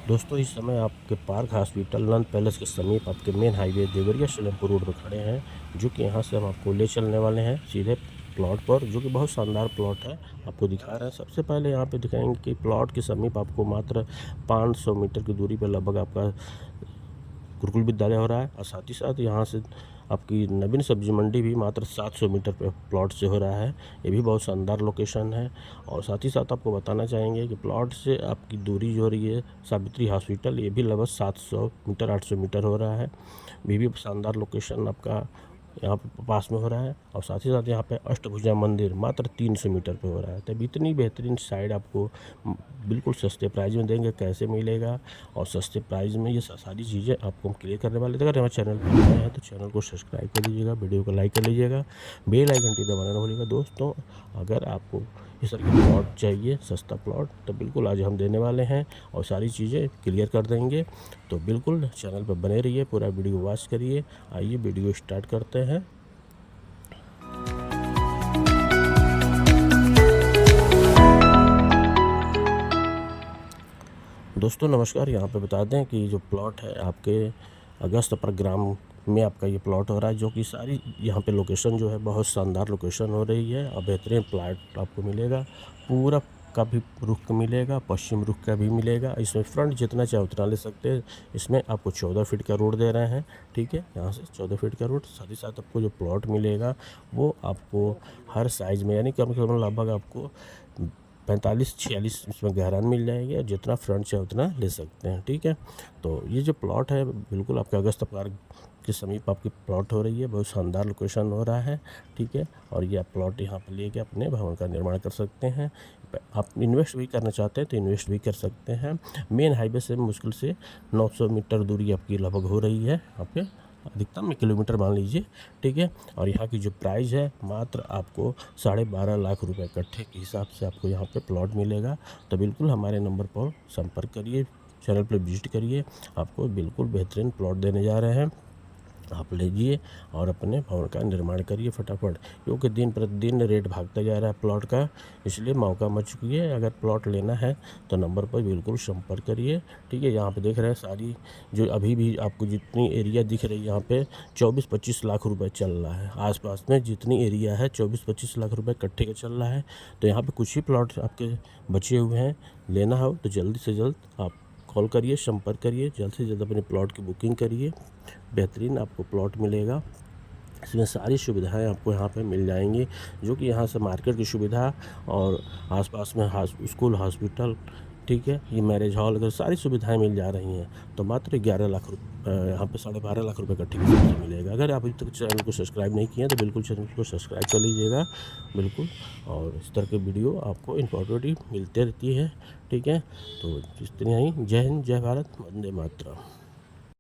दोस्तों इस समय आपके पार्क हॉस्पिटल नंद पैलेस के समीप आपके main highway Deoria Salempur road पर खड़े हैं, जो कि यहाँ से हम आपको ले चलने वाले हैं सीधे प्लॉट पर, जो कि बहुत शानदार प्लॉट है। आपको दिखा रहे हैं। सबसे पहले यहाँ पे दिखाएंगे कि प्लॉट के समीप आपको मात्र 500 मीटर की दूरी पर लगभग आपका गुरुकुल विद्यालय हो रहा है, और साथ ही साथ यहाँ से आपकी नवीन सब्जी मंडी भी मात्र 700 मीटर पे प्लॉट से हो रहा है। ये भी बहुत शानदार लोकेशन है। और साथ ही साथ आपको बताना चाहेंगे कि प्लॉट से आपकी दूरी जो हो रही है सावित्री हॉस्पिटल, ये भी लगभग 700 मीटर 800 मीटर हो रहा है। भी शानदार लोकेशन आपका यहाँ पे पास में हो रहा है। और साथ ही साथ यहाँ पे अष्टभुजा मंदिर मात्र 300 मीटर पे हो रहा है। तब इतनी बेहतरीन साइड आपको बिल्कुल सस्ते प्राइस में देंगे। कैसे मिलेगा और सस्ते प्राइस में ये सारी चीज़ें आपको हम क्लियर करने वाले थे। अगर हमारे चैनल पर नए हैं तो चैनल को सब्सक्राइब कर लीजिएगा, वीडियो को लाइक कर लीजिएगा, बेल आइकन घंटी दबाना ना भूलिएगा। दोस्तों अगर आपको इस तरह का प्लॉट चाहिए, सस्ता प्लॉट, तो बिल्कुल आज हम देने वाले हैं और सारी चीज़ें क्लियर कर देंगे। तो बिल्कुल चैनल पर बने रहिए, पूरा वीडियो वॉच करिए। आइए वीडियो स्टार्ट करते हैं। दोस्तों नमस्कार। यहाँ पे बता दें कि जो प्लॉट है आपके अगस्त पर ग्राम में आपका ये प्लॉट हो रहा है, जो कि सारी यहाँ पे लोकेशन जो है बहुत शानदार लोकेशन हो रही है। और बेहतरीन प्लॉट आपको मिलेगा। पूरब का भी रुख मिलेगा, पश्चिम रुख का भी मिलेगा। इसमें फ्रंट जितना चाहे उतना ले सकते हैं। इसमें आपको 14 फीट का रोड दे रहे हैं, ठीक है। यहाँ से 14 फीट का रोड, साथ ही साथ आपको जो प्लॉट मिलेगा वो आपको हर साइज़ में, यानी कम से कम लगभग आपको 45-46 इसमें गहराई मिल जाएगी। और जितना फ्रंट चाहे उतना ले सकते हैं, ठीक है। तो ये जो प्लॉट है बिल्कुल आपके अगस्त पार्क के समीप आपकी प्लॉट हो रही है। बहुत शानदार लोकेशन हो रहा है, ठीक है। और ये आप प्लॉट यहाँ पर लेके अपने भवन का निर्माण कर सकते हैं। आप इन्वेस्ट भी करना चाहते हैं तो इन्वेस्ट भी कर सकते हैं। मेन हाईवे से मुश्किल से 900 मीटर दूरी आपकी लगभग हो रही है, आपके अधिकतम में किलोमीटर मान लीजिए, ठीक है। और यहाँ की जो प्राइस है मात्र आपको 12.5 लाख रुपए कट्ठे के हिसाब से आपको यहाँ पे प्लॉट मिलेगा। तो बिल्कुल हमारे नंबर पर संपर्क करिए, चैनल पर विजिट करिए। आपको बिल्कुल बेहतरीन प्लॉट देने जा रहे हैं। आप लीजिए और अपने भवन का निर्माण करिए फटाफट, क्योंकि दिन प्रतिदिन रेट भागता जा रहा है प्लॉट का। इसलिए मौका मत चुकिए। अगर प्लॉट लेना है तो नंबर पर बिल्कुल संपर्क करिए, ठीक है। यहाँ पे देख रहे हैं सारी जो अभी भी आपको जितनी एरिया दिख रही है यहाँ पे 24-25 लाख रुपए चल रहा है। आसपास में जितनी एरिया है 24-25 लाख रुपए कट्ठे का चल रहा है। तो यहाँ पे कुछ ही प्लॉट आपके बचे हुए हैं। लेना हो तो जल्दी से जल्द आप कॉल करिए, संपर्क करिए, जल्द से जल्द अपने प्लॉट की बुकिंग करिए। बेहतरीन आपको प्लॉट मिलेगा। इसमें सारी सुविधाएं आपको यहाँ पे मिल जाएंगी, जो कि यहाँ से मार्केट की सुविधा और आसपास में स्कूल, हॉस्पिटल, ठीक है, ये मैरिज हॉल वगैरह सारी सुविधाएं मिल जा रही हैं। तो मात्र 11 लाख रुपये यहाँ पे 12.5 लाख रुपए का ठीक से मिलेगा। अगर आप अभी तक चैनल को सब्सक्राइब नहीं किए तो बिल्कुल चैनल को सब्सक्राइब कर लीजिएगा, बिल्कुल। और इस तरह के वीडियो आपको इन्फॉर्मेटिव मिलते रहती है, ठीक है। तो इस तरह ही जय हिंद, जय भारत, वंदे मातरम।